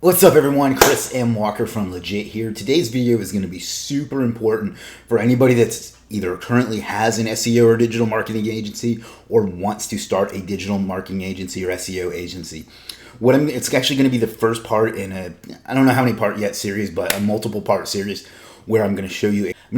What's up everyone, Chris M. Walker from Legiit here. Today's video is going to be super important for anybody that's either currently has an SEO or digital marketing agency or wants to start a digital marketing agency or SEO agency. It's actually going to be the first part in I don't know how many part yet series, but a multiple part series where I'm going to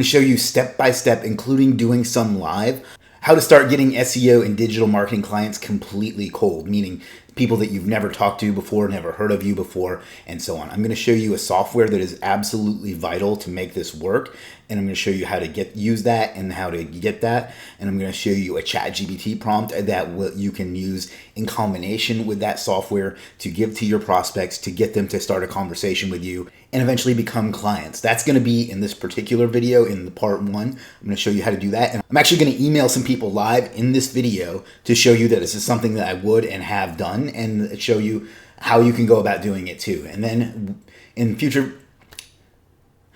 show you step by step, including doing some live, how to start getting SEO and digital marketing clients completely cold, meaning people that you've never talked to before, never heard of you before, and so on. I'm going to show you a software that is absolutely vital to make this work, and I'm going to show you how to use that and how to get that, and I'm going to show you a ChatGPT prompt that you can use in combination with that software to give to your prospects to get them to start a conversation with you and eventually become clients. That's going to be in this particular video in the part one. I'm going to show you how to do that, and I'm actually going to email some people live in this video to show you that this is something that I would and have done, and show you how you can go about doing it too. And then in future,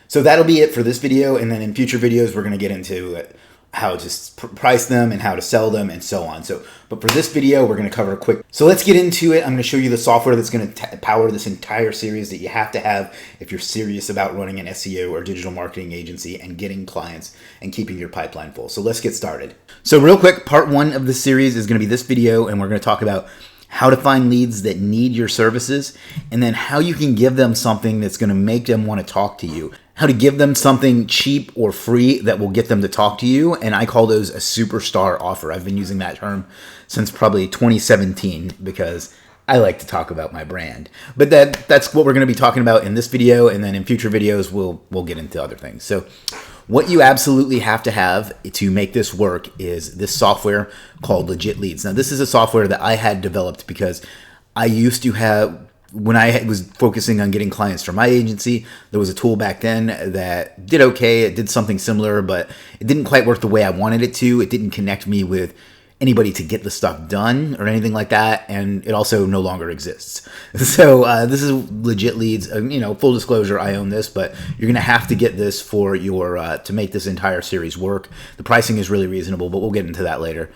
so that'll be it for this video, and then in future videos we're going to get into how to price them and how to sell them and so on. But for this video we're going to cover a quick, so let's get into it. I'm going to show you the software that's going to power this entire series that you have to have if you're serious about running an SEO or digital marketing agency and getting clients and keeping your pipeline full. So let's get started. So real quick, part one of this series is going to be this video, and we're going to talk about how to find leads that need your services, and then how you can give them something that's going to make them want to talk to you. How to give them something cheap or free that will get them to talk to you, and I call those a superstar offer. I've been using that term since probably 2017 because I like to talk about my brand. But that's what we're going to be talking about in this video, and then in future videos we'll get into other things. So what you absolutely have to have to make this work is this software called Legiit Leads. Now, this is a software that I had developed because I used to have, when I was focusing on getting clients for my agency, there was a tool back then that did okay. It did something similar, but it didn't quite work the way I wanted it to. It didn't connect me with anybody to get the stuff done or anything like that, and it also no longer exists. So this is Legiit Leads. Full disclosure, I own this, but you're going to have to get this for your to make this entire series work. The pricing is really reasonable, but we'll get into that later.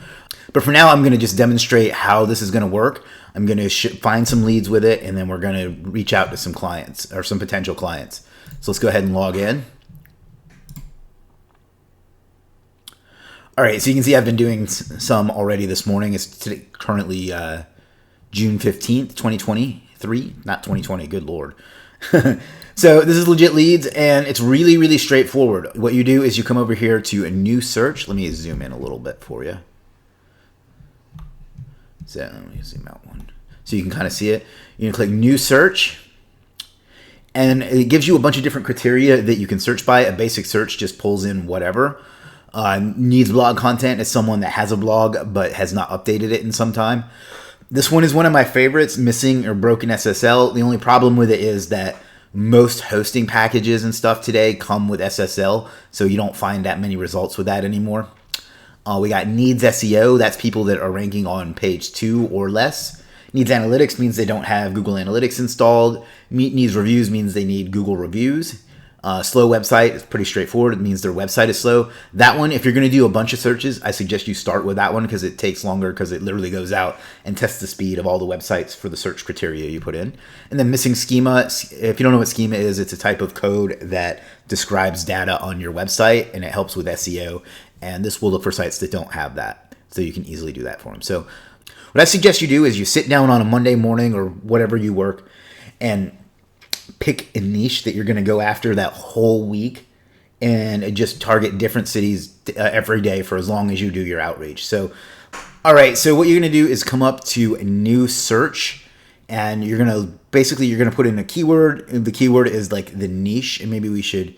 But for now, I'm going to just demonstrate how this is going to work. I'm going to find some leads with it, and then we're going to reach out to some clients or some potential clients. So let's go ahead and log in. All right, so you can see I've been doing some already this morning. It's currently June 15th, 2023. Not 2020, good Lord. So this is Legiit Leads, and it's really, really straightforward. What you do is you come over here to a new search. Let me zoom in a little bit for you. So let me zoom out one. So you can kind of see it. You can click new search, and it gives you a bunch of different criteria that you can search by. A basic search just pulls in whatever. Needs blog content is someone that has a blog but has not updated it in some time. This one is one of my favorites, missing or broken SSL. The only problem with it is that most hosting packages and stuff today come with SSL, so you don't find that many results with that anymore. We got needs SEO. That's people that are ranking on page 2 or less. Needs analytics means they don't have Google Analytics installed. Needs reviews means they need Google reviews. Slow website is pretty straightforward. It means their website is slow. That one, if you're going to do a bunch of searches, I suggest you start with that one because it takes longer, because it literally goes out and tests the speed of all the websites for the search criteria you put in. And then missing schema. If you don't know what schema is, it's a type of code that describes data on your website, and it helps with SEO. And this will look for sites that don't have that, so you can easily do that for them. So what I suggest you do is you sit down on a Monday morning or whatever you work and pick a niche that you're going to go after that whole week, and just target different cities every day for as long as you do your outreach. So, all right, so what you're going to do is come up to a new search, and you're going to put in a keyword. The keyword is like the niche, and maybe we should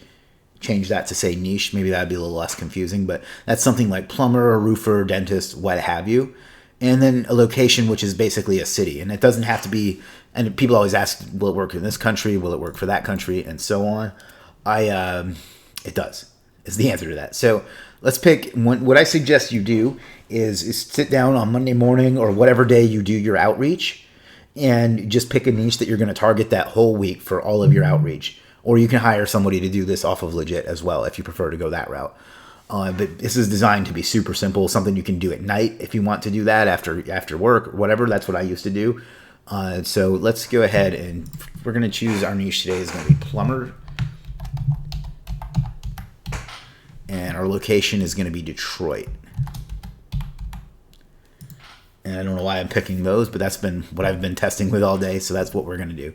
change that to say niche. Maybe that'd be a little less confusing, but that's something like plumber, roofer, dentist, what have you. And then a location, which is basically a city. And it doesn't have to be, and people always ask, will it work in this country? Will it work for that country? And so on. It does. Is the answer to that. So let's pick one. What I suggest you do is sit down on Monday morning or whatever day you do your outreach, and just pick a niche that you're going to target that whole week for all of your outreach. Or you can hire somebody to do this off of Legiit as well if you prefer to go that route. But this is designed to be super simple, something you can do at night if you want to do that after work or whatever. That's what I used to do. So let's go ahead and we're going to choose our niche today is going to be plumber. And our location is going to be Detroit. And I don't know why I'm picking those, but that's been what I've been testing with all day. So that's what we're going to do.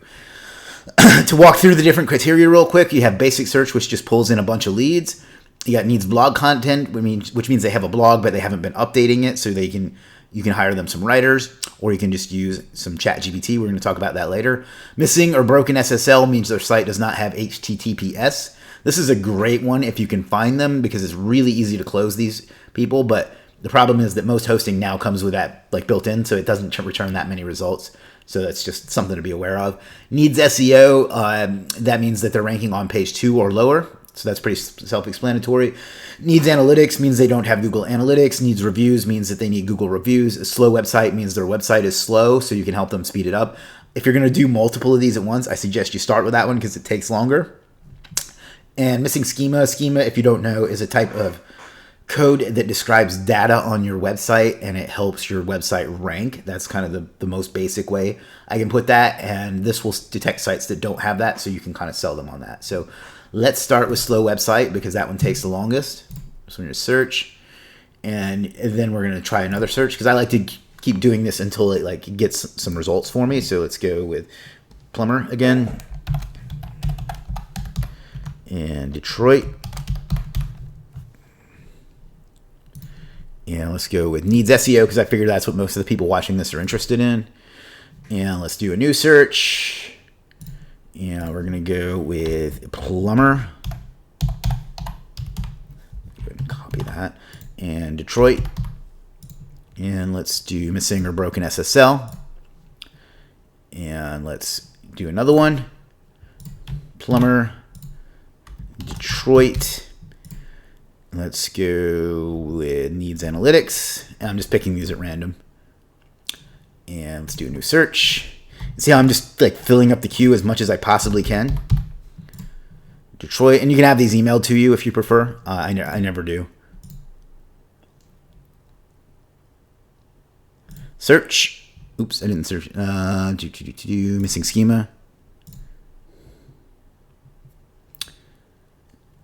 To walk through the different criteria real quick, you have basic search, which just pulls in a bunch of leads. You got needs blog content, which means they have a blog, but they haven't been updating it. So you can hire them some writers, or you can just use some chat GPT. We're going to talk about that later. Missing or broken SSL means their site does not have HTTPS. This is a great one if you can find them, because it's really easy to close these people. But the problem is that most hosting now comes with that like built in, so it doesn't return that many results. So that's just something to be aware of. Needs SEO, that means that they're ranking on page 2 or lower. So that's pretty self-explanatory. Needs analytics means they don't have Google Analytics. Needs reviews means that they need Google reviews. A slow website means their website is slow, so you can help them speed it up. If you're going to do multiple of these at once, I suggest you start with that one because it takes longer. And missing schema. Schema, if you don't know, is a type of code that describes data on your website and it helps your website rank. That's kind of the most basic way I can put that. And this will detect sites that don't have that, so you can kind of sell them on that. So let's start with slow website because that one takes the longest. So we're going to search, and then we're going to try another search because I like to keep doing this until it like gets some results for me. So let's go with plumber again. And Detroit. And let's go with needs SEO because I figured that's what most of the people watching this are interested in. And let's do a new search. And we're going to go with plumber. Go ahead and copy that. And Detroit. And let's do missing or broken SSL. And let's do another one. Plumber. Detroit. Let's go with needs analytics. And I'm just picking these at random. And let's do a new search. See how I'm just like filling up the queue as much as I possibly can. Detroit. And you can have these emailed to you if you prefer. I never do. Search. Oops, I didn't search. Missing schema.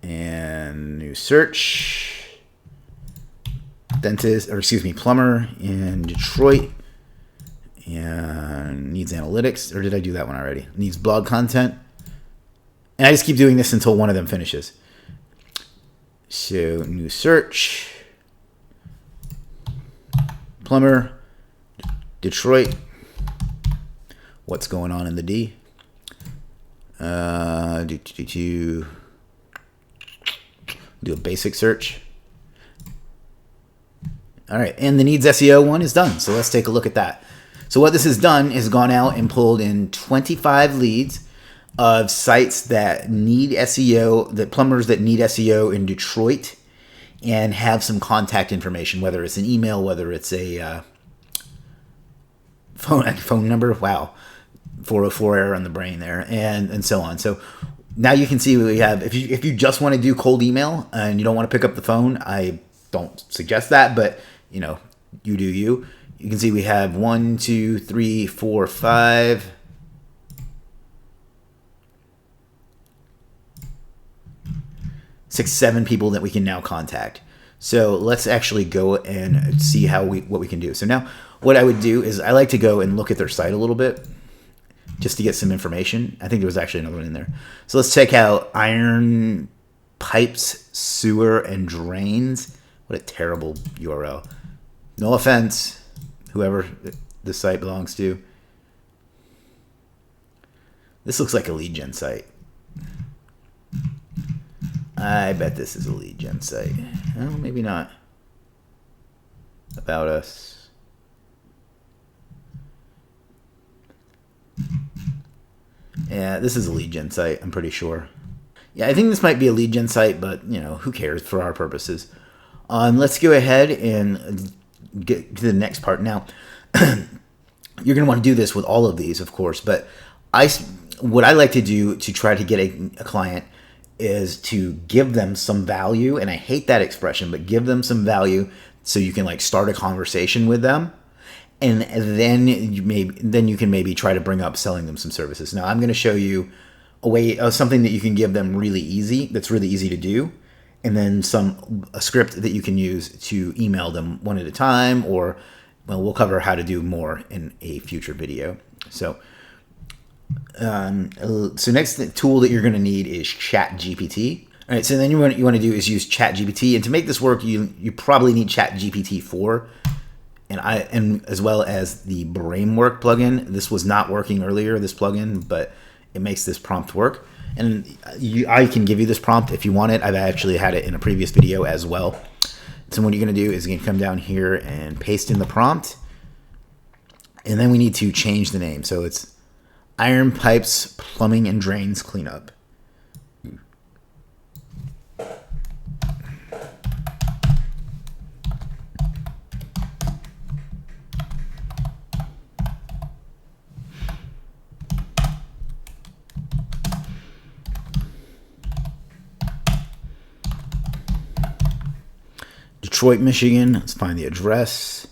And new search. Plumber in Detroit. And needs analytics. Or did I do that one already? Needs blog content. And I just keep doing this until one of them finishes. So new search. Plumber. Detroit. What's going on in the D? Do a basic search. All right, and the needs SEO one is done. So let's take a look at that. So what this has done is gone out and pulled in 25 leads of sites that need SEO, that plumbers that need SEO in Detroit and have some contact information, whether it's an email, whether it's a phone number. Wow, 404 error on the brain there, and so on. So now you can see what we have. If you just want to do cold email and you don't want to pick up the phone, I don't suggest that, but you do you. You can see we have 1, 2, 3, 4, 5. 6, 7 people that we can now contact. So let's actually go and see what we can do. So now what I would do is I like to go and look at their site a little bit just to get some information. I think there was actually another one in there. So let's check out iron pipes, sewer, and drains. What a terrible URL. No offense, whoever the site belongs to. This looks like a lead gen site. I bet this is a lead gen site. Well, maybe not. About us. Yeah, this is a lead gen site, I'm pretty sure. Yeah, I think this might be a lead gen site, but, who cares for our purposes. Let's go ahead and get to the next part. Now, you're going to want to do this with all of these, of course, but what I like to do to try to get a client is to give them some value, and I hate that expression, but give them some value so you can start a conversation with them. and then you can maybe try to bring up selling them some services. Now I'm going to show you a way of something that you can give them really easy, that's really easy to do, and then a script that you can use to email them one at a time, or well, we'll cover how to do more in a future video. So next tool that you're going to need is ChatGPT. All right, so then what you want to do is use ChatGPT, and to make this work, you probably need ChatGPT 4, and as well as the Brainwork plugin. This was not working earlier, this plugin, but it makes this prompt work. And I can give you this prompt if you want it. I've actually had it in a previous video as well. So what you're going to do is you're going to come down here and paste in the prompt, and then we need to change the name. So it's Iron Pipes Plumbing and Drains Cleanup. Detroit, Michigan. Let's find the address.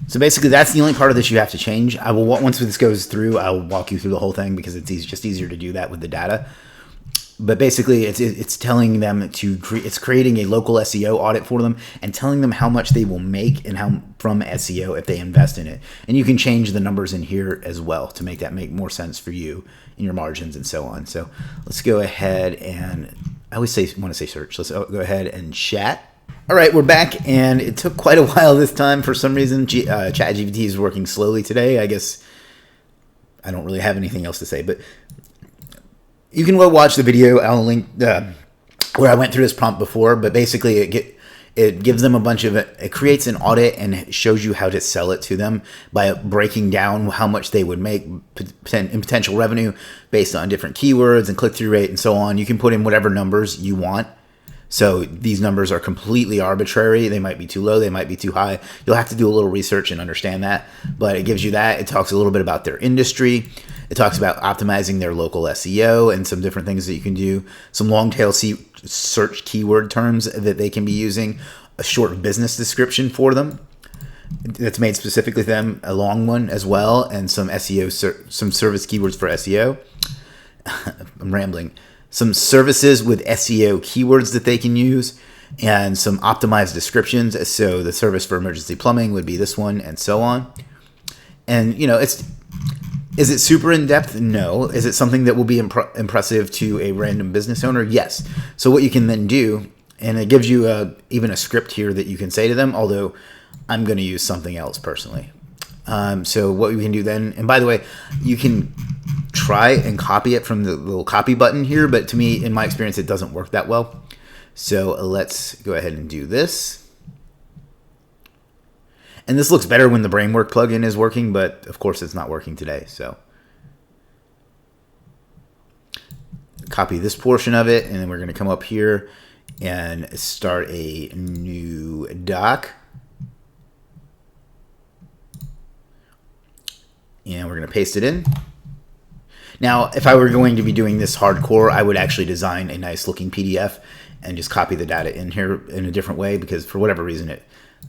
So basically, that's the only part of this you have to change. Once this goes through, I'll walk you through the whole thing because it's just easier to do that with the data. But basically, it's telling them it's creating a local SEO audit for them and telling them how much they will make and how from SEO if they invest in it. And you can change the numbers in here as well to make that make more sense for you in your margins and so on. So let's go ahead and I always want to say search. Let's go ahead and chat. All right, we're back, and it took quite a while this time for some reason. ChatGPT is working slowly today. I guess I don't really have anything else to say, but you can go watch the video. I'll link where I went through this prompt before, but basically it gives them it creates an audit and shows you how to sell it to them by breaking down how much they would make in potential revenue based on different keywords and click-through rate and so on. You can put in whatever numbers you want. So these numbers are completely arbitrary. They might be too low. They might be too high. You'll have to do a little research and understand that. But it gives you that. It talks a little bit about their industry. It talks about optimizing their local SEO and some different things that you can do. Some long tail search keyword terms that they can be using. A short business description for them that's made specifically for them. A long one as well. And some SEO, some service keywords for SEO. I'm rambling. Some services with SEO keywords that they can use, and some optimized descriptions. So the service for emergency plumbing would be this one, and so on. And is it super in depth? No. Is it something that will be impressive to a random business owner? Yes. So what you can then do, and it gives you even a script here that you can say to them. Although I'm going to use something else personally. So what we can do then, and by the way, you can try and copy it from the little copy button here, but to me, in my experience, it doesn't work that well. So let's go ahead and do this. And this looks better when the Brainwork plugin is working, but of course it's not working today. So copy this portion of it, and then we're going to come up here and start a new doc. And we're going to paste it in. Now, if I were going to be doing this hardcore, I would actually design a nice looking PDF and just copy the data in here in a different way, because for whatever reason,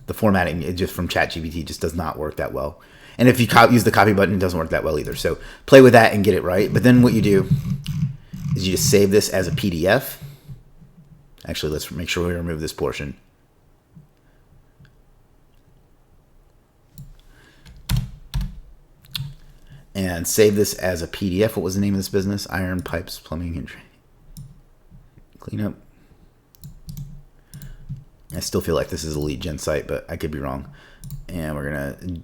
the formatting just from ChatGPT just does not work that well. And if you use the copy button, it doesn't work that well either. So play with that and get it right. But then what you do is you just save this as a PDF. Actually, let's make sure we remove this portion. And save this as a PDF. What was the name of this business? Iron Pipes Plumbing and Cleanup. I still feel like this is a lead gen site, but I could be wrong. And we're going to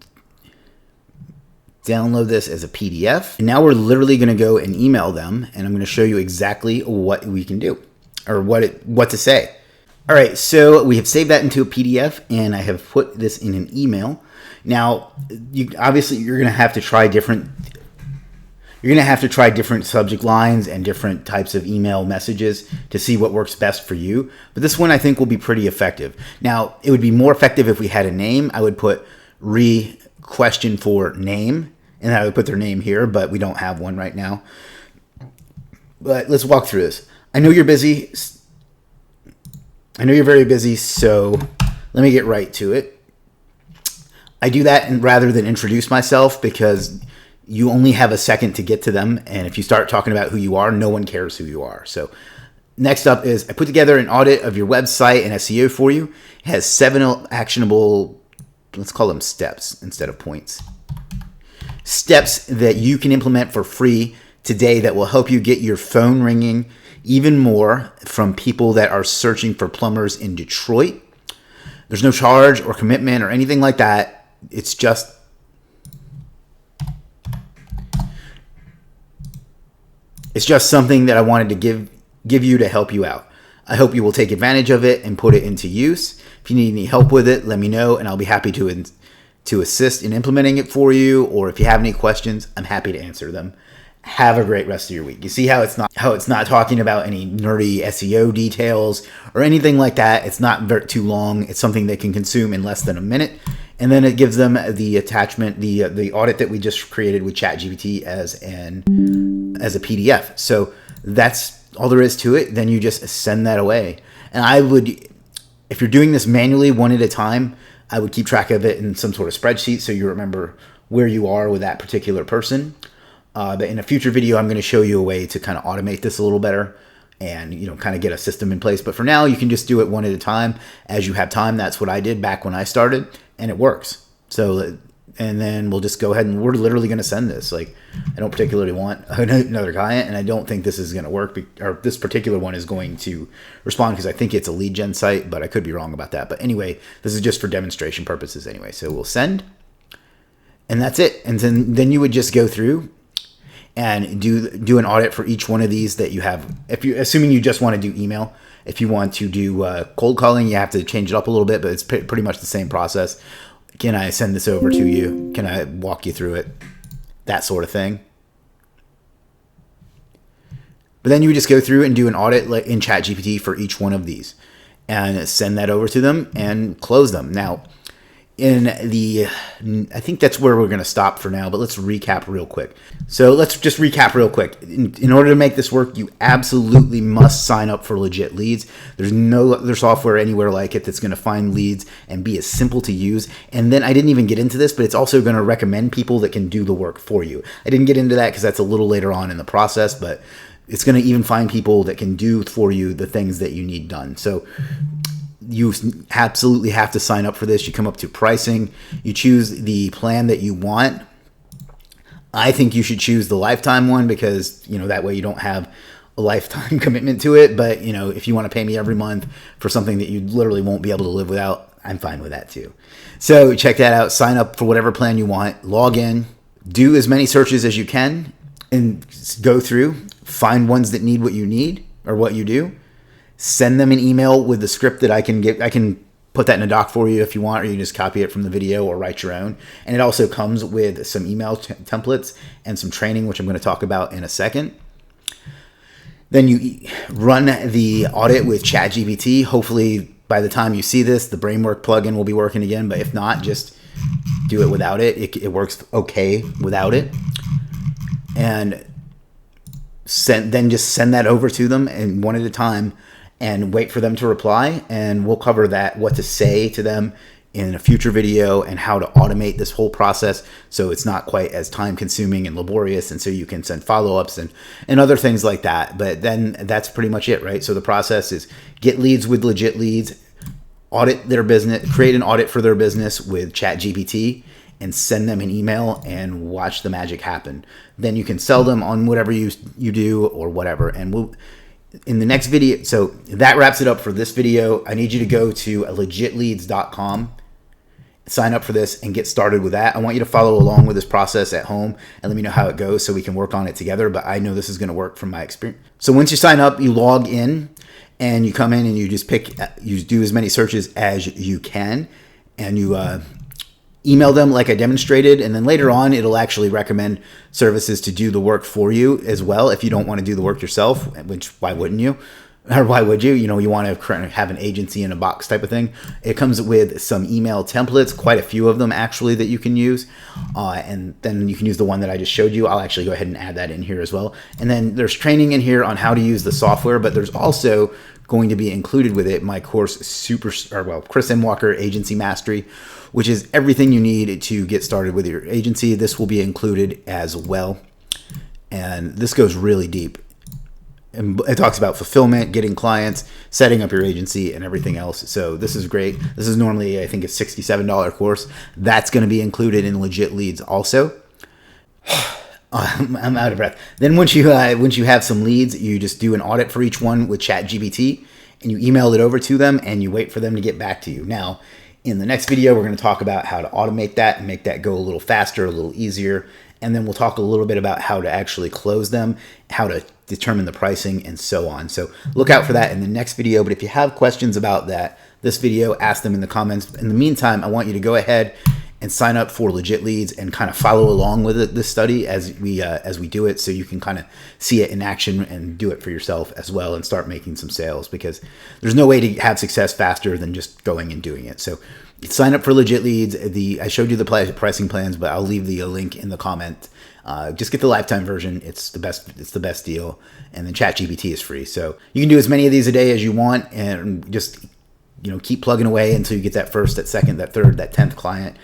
download this as a PDF. And now we're literally going to go and email them, and I'm going to show you exactly what we can do, or what to say. All right, so we have saved that into a PDF, and I have put this in an email. Now, obviously, you're going to have to try different You're going to have to try different subject lines and different types of email messages to see what works best for you. But this one I think will be pretty effective. Now, it would be more effective if we had a name. I would put question for name, and I would put their name here, but we don't have one right now. But let's walk through this. I know you're busy. I know you're very busy, so let me get right to it. I do that rather than introduce myself because you only have a second to get to them. And if you start talking about who you are, no one cares who you are. So next up is I put together an audit of your website and SEO for you. It has 7 actionable, let's call them steps instead of points. Steps that you can implement for free today that will help you get your phone ringing even more from people that are searching for plumbers in Detroit. There's no charge or commitment or anything like that. It's just something that I wanted to give you to help you out. I hope you will take advantage of it and put it into use. If you need any help with it, let me know, and I'll be happy to assist in implementing it for you. Or if you have any questions, I'm happy to answer them. Have a great rest of your week. You see how it's not talking about any nerdy SEO details or anything like that. It's not too long. It's something they can consume in less than a minute. And then it gives them the attachment, the audit that we just created with ChatGPT as a PDF. So that's all there is to it. Then you just send that away. And I would, if you're doing this manually one at a time, I would keep track of it in some sort of spreadsheet so you remember where you are with that particular person. But in a future video, I'm going to show you a way to kind of automate this a little better and, kind of get a system in place. But for now, you can just do it one at a time as you have time. That's what I did back when I started, and it works. So, and then we'll just go ahead and we're literally going to send this. Like, I don't particularly want another client, and I don't think this is going to work, or this particular one is going to respond because I think it's a lead gen site, but I could be wrong about that. But anyway, this is just for demonstration purposes anyway. So we'll send, and that's it. And then you would just go through and do an audit for each one of these that you have. Assuming you just want to do email. If you want to do cold calling, you have to change it up a little bit, but it's pretty much the same process. Can I send this over to you? Can I walk you through it? That sort of thing. But then you would just go through and do an audit in ChatGPT for each one of these and send that over to them and close them. Now, I think that's where we're going to stop for now, but let's recap real quick. So let's just recap real quick. In order to make this work, you absolutely must sign up for Legiit Leads. There's no other software anywhere like it that's going to find leads and be as simple to use. And then I didn't even get into this, but it's also going to recommend people that can do the work for you. I didn't get into that because that's a little later on in the process, but it's going to even find people that can do for you the things that you need done. So you absolutely have to sign up for this. You come up to pricing. You choose the plan that you want. I think you should choose the lifetime one because, that way you don't have a lifetime commitment to it. But, if you want to pay me every month for something that you literally won't be able to live without, I'm fine with that too. So check that out. Sign up for whatever plan you want. Log in. Do as many searches as you can and go through. Find ones that need what you need or what you do. Send them an email with the script that I can get. I can put that in a doc for you if you want, or you can just copy it from the video or write your own. And it also comes with some email templates and some training, which I'm going to talk about in a second. Then you run the audit with ChatGPT. Hopefully, by the time you see this, the Brainwork plugin will be working again. But if not, just do it without it. It works okay without it. And then just send that over to them and one at a time. And wait for them to reply, and we'll cover that, what to say to them in a future video and how to automate this whole process so it's not quite as time consuming and laborious, and so you can send follow-ups and other things like that. But then that's pretty much it, right? So the process is get leads with Legiit Leads, audit their business, create an audit for their business with ChatGPT, and send them an email and watch the magic happen. Then you can sell them on whatever you do or whatever, and in the next video. So that wraps it up for this video. I need you to go to legitleads.com, sign up for this, and get started with that. I want you to follow along with this process at home and let me know how it goes so we can work on it together. But I know this is going to work from my experience. So once you sign up, you log in and you come in and you just you do as many searches as you can, and you email them like I demonstrated, and then later on it'll actually recommend services to do the work for you as well if you don't want to do the work yourself, which why wouldn't you? Or why would you? You know, you want to have an agency in a box type of thing. It comes with some email templates, quite a few of them actually that you can use. And then you can use the one that I just showed you. I'll actually go ahead and add that in here as well. And then there's training in here on how to use the software, but there's also going to be included with it my course, Chris M. Walker Agency Mastery, which is everything you need to get started with your agency. This will be included as well. And this goes really deep. And it talks about fulfillment, getting clients, setting up your agency, and everything else. So this is great. This is normally, I think, a $67 course. That's going to be included in Legiit Leads also. I'm out of breath. Then once you have some leads, you just do an audit for each one with ChatGPT, and you email it over to them, and you wait for them to get back to you. Now, in the next video, we're going to talk about how to automate that and make that go a little faster, a little easier. And then we'll talk a little bit about how to actually close them, how to determine the pricing, and so on. So look out for that in the next video. But if you have questions about this video, ask them in the comments. In the meantime, I want you to go ahead and sign up for Legiit Leads and kind of follow along with this study as we do it, so you can kind of see it in action and do it for yourself as well and start making some sales, because there's no way to have success faster than just going and doing it. So sign up for Legiit Leads. I showed you the pricing plans, but I'll leave the link in the comment. Just get the lifetime version. It's the best deal. And then ChatGPT is free. So you can do as many of these a day as you want, and just keep plugging away until you get that first, that second, that third, that 10th client,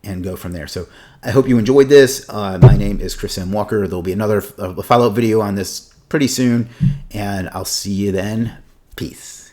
and go from there. So I hope you enjoyed this. My name is Chris M. Walker. There'll be another follow-up video on this pretty soon, and I'll see you then. Peace.